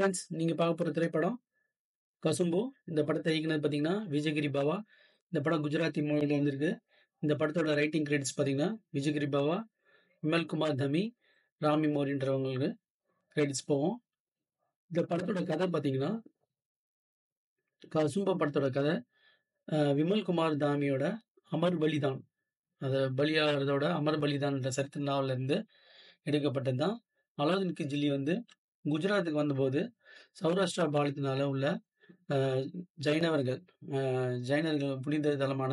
Friends, நீங்க பார்க்க போற திரைப்படம் கசும்பு. இந்த படத்த இயக்குனது பார்த்தீங்கன்னா, விஜயகிரி பாவா. இந்த படம் குஜராத்தி மொழியில வந்திருக்கு. இந்த படத்தோட ரைட்டிங் கிரெடிட்ஸ் பார்த்தீங்கன்னா, விஜயகிரி பாவா, விமல்குமார் தமி, ராமி மோரின்றவங்களுக்கு கிரெடிட்ஸ் போகும். இந்த படத்தோட கதை பார்த்தீங்கன்னா, கசும்பு படத்தோட கதை விமல்குமார் தாமியோட அமர் பலிதான். பலியாகிறதோட அமர் பலிதான்ற சரித்திர நாவல்ல இருந்து எடுக்கப்பட்டது தான். அலாவுதீன் கில்ஜி வந்து குஜராத்துக்கு வந்தபோது, சௌராஷ்டிரா பாலித்தினால உள்ள ஜைனவர்கள் ஜைனர்கள் புனித தலமான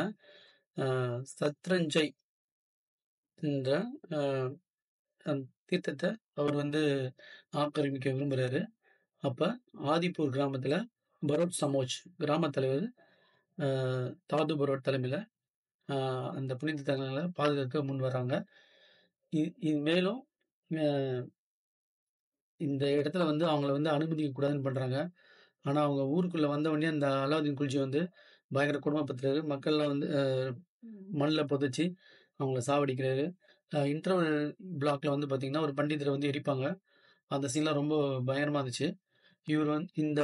சத்ரஞ்சை என்ற தீர்த்தத்தை அவர் வந்து ஆக்கிரமிக்க விரும்புகிறாரு. அப்போ ஆதிப்பூர் கிராமத்தில் பரோட் சமோஜ் கிராம தலைவர் தாது பரோட் தலைமையில் அந்த புனித தலங்களை பாதுகாக்க முன் வராங்க. மேலும் இந்த இடத்துல வந்து அவங்கள வந்து அனுமதிக்க கூடாதுன்னு பண்ணுறாங்க. ஆனால் அவங்க ஊருக்குள்ளே வந்தவொடனே அந்த அலாவுதீன் குல்ஜி வந்து பயங்கர கொடுமைப்படுத்துறாரு. மக்கள்லாம் வந்து மண்ணில் புதைச்சி அவங்கள சாவடிக்கிறாரு. இன்டர்வல் பிளாக்ல வந்து பார்த்தீங்கன்னா, ஒரு பண்டிதரை வந்து எரிப்பாங்க. அந்த சீன்லாம் ரொம்ப பயங்கரமாக இருந்துச்சு. இவர் வந்து இந்த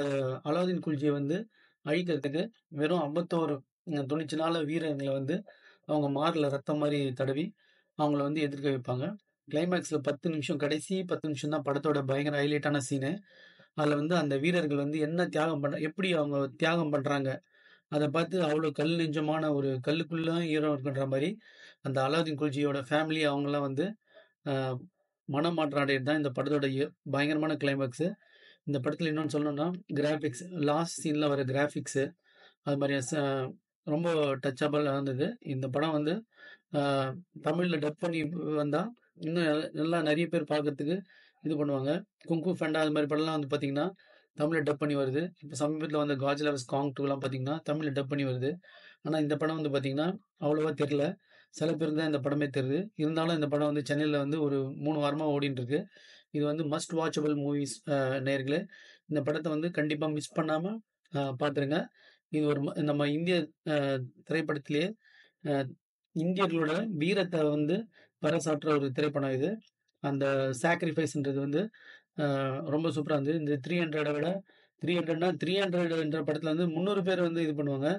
அலாவுதீன் குல்ஜியை வந்து அழிக்கிறதுக்கு வெறும் 51 துணிச்சலான வீரர்களை வந்து அவங்க மாரில் ரத்தம் மாதிரி தடவி அவங்கள வந்து எதிர்க்க வைப்பாங்க. கிளைமேக்ஸில் 10 நிமிஷம், கடைசி 10 நிமிஷம் தான் படத்தோட பயங்கர ஹைலைட்டான சீனு. அதில் வந்து அந்த வீரர்கள் வந்து என்ன எப்படி அவங்க தியாகம் பண்ணுறாங்க அதை பார்த்து அவ்வளோ கல் நெஞ்சமான ஒரு கல்லுக்குள்ள ஈரம் இருக்குன்ற மாதிரி அந்த அலாவுதீன் குல்ஜியோட ஃபேமிலி அவங்கெல்லாம் வந்து மனமாற்றம் அடையிறது தான் இந்த படத்தோட பயங்கரமான கிளைமேக்ஸு. இந்த படத்தில் இன்னொன்று சொல்லணும்னா, கிராஃபிக்ஸ், லாஸ்ட் சீனில் வர கிராஃபிக்ஸு அது மாதிரி ரொம்ப டச்சபிளாக இருந்தது. இந்த படம் வந்து தமிழில் டப் பண்ணி வந்தால் இன்னும் நல்லா நிறைய பேர் பார்க்கறதுக்கு இது பண்ணுவாங்க. குங்கு ஃபேண்டா அது மாதிரி படம்லாம் வந்து பார்த்திங்கன்னா தமிழில் டப் பண்ணி வருது. இப்போ சமீபத்தில் வந்த காட்ஜிலா vs காங் 2லாம் பார்த்தீங்கன்னா தமிழில் டப் பண்ணி வருது. ஆனால் இந்த படம் வந்து பார்த்திங்கன்னா அவ்வளோவா தெரில. சில பேருக்கு தான் இந்த படமே தெரியுது. இருந்தாலும் இந்த படம் வந்து சென்னையில் வந்து ஒரு 3 வாரமாக ஓடிட்டுருக்கு. இது வந்து மஸ்ட் வாட்சபிள் மூவிஸ் நேயர்களே. இந்த படத்தை வந்து கண்டிப்பாக மிஸ் பண்ணாமல் பார்த்துருங்க. இது ஒரு நம்ம இந்திய திரைப்படத்திலேயே இந்தியர்களோட வீரத்தை வந்து பறைசாற்றுற ஒரு திரைப்படம் இது. அந்த சாக்ரிஃபைஸ்ன்றது வந்து ரொம்ப சூப்பராக இருந்தது. இந்த 300 விட 300னா 300 என்ற படத்தில் வந்து 300 பேர் வந்து இது பண்ணுவாங்க.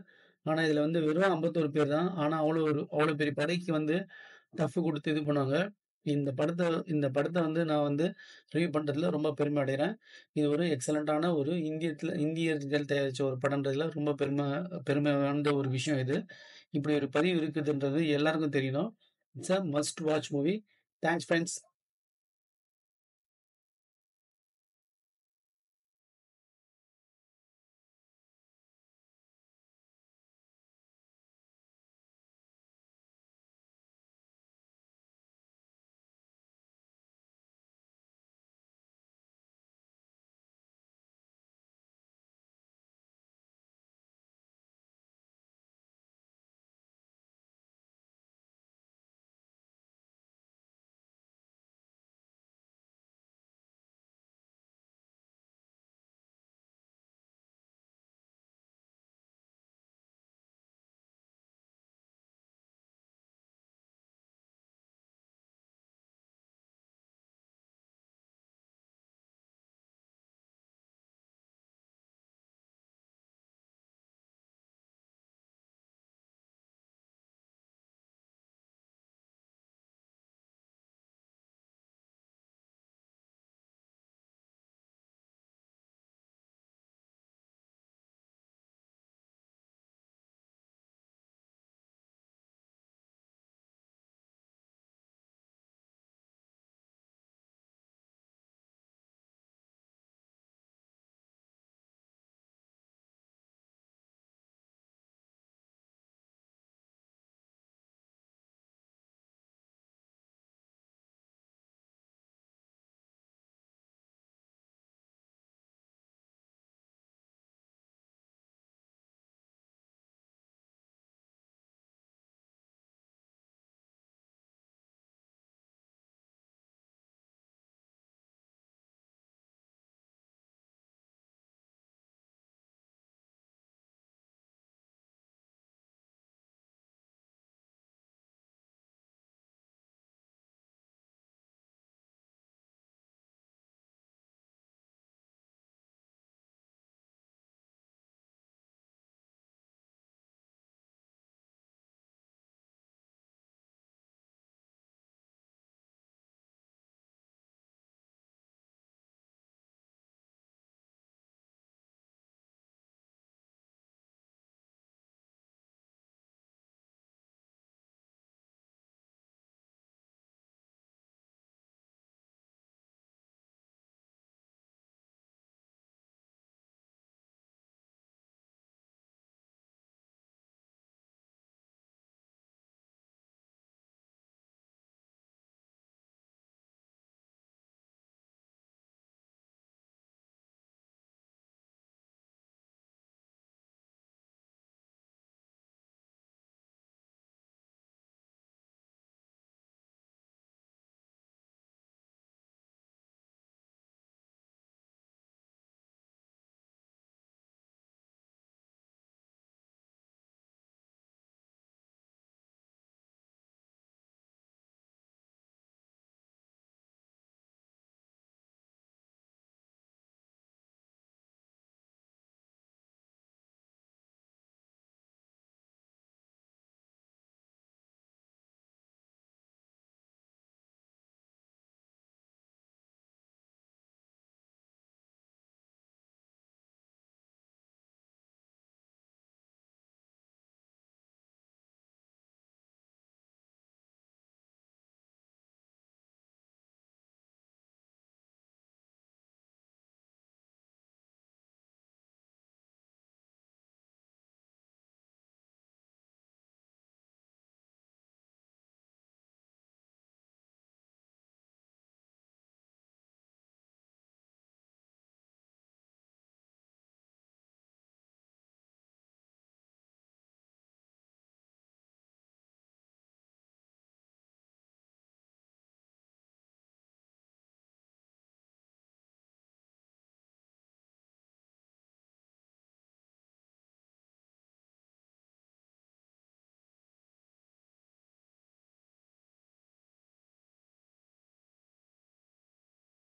ஆனால் இதில் வந்து வெறும் 51 பேர் தான். ஆனால் அவ்வளோ பெரிய படைக்கு வந்து டஃப் கொடுத்து இது பண்ணுவாங்க. இந்த படத்தை வந்து நான் வந்து ரிவ்யூ பண்ணுறதுல ரொம்ப பெருமை அடைகிறேன். இது ஒரு எக்ஸலண்ட்டான ஒரு இந்தியர்கள் தயாரித்த ஒரு படம்ன்றதுல ரொம்ப பெருமை வாய்ந்த ஒரு விஷயம் இது. இப்படி ஒரு பதிவு இருக்குதுன்றது எல்லாருக்கும் தெரியணும். It's a must watch movie. Thanks friends.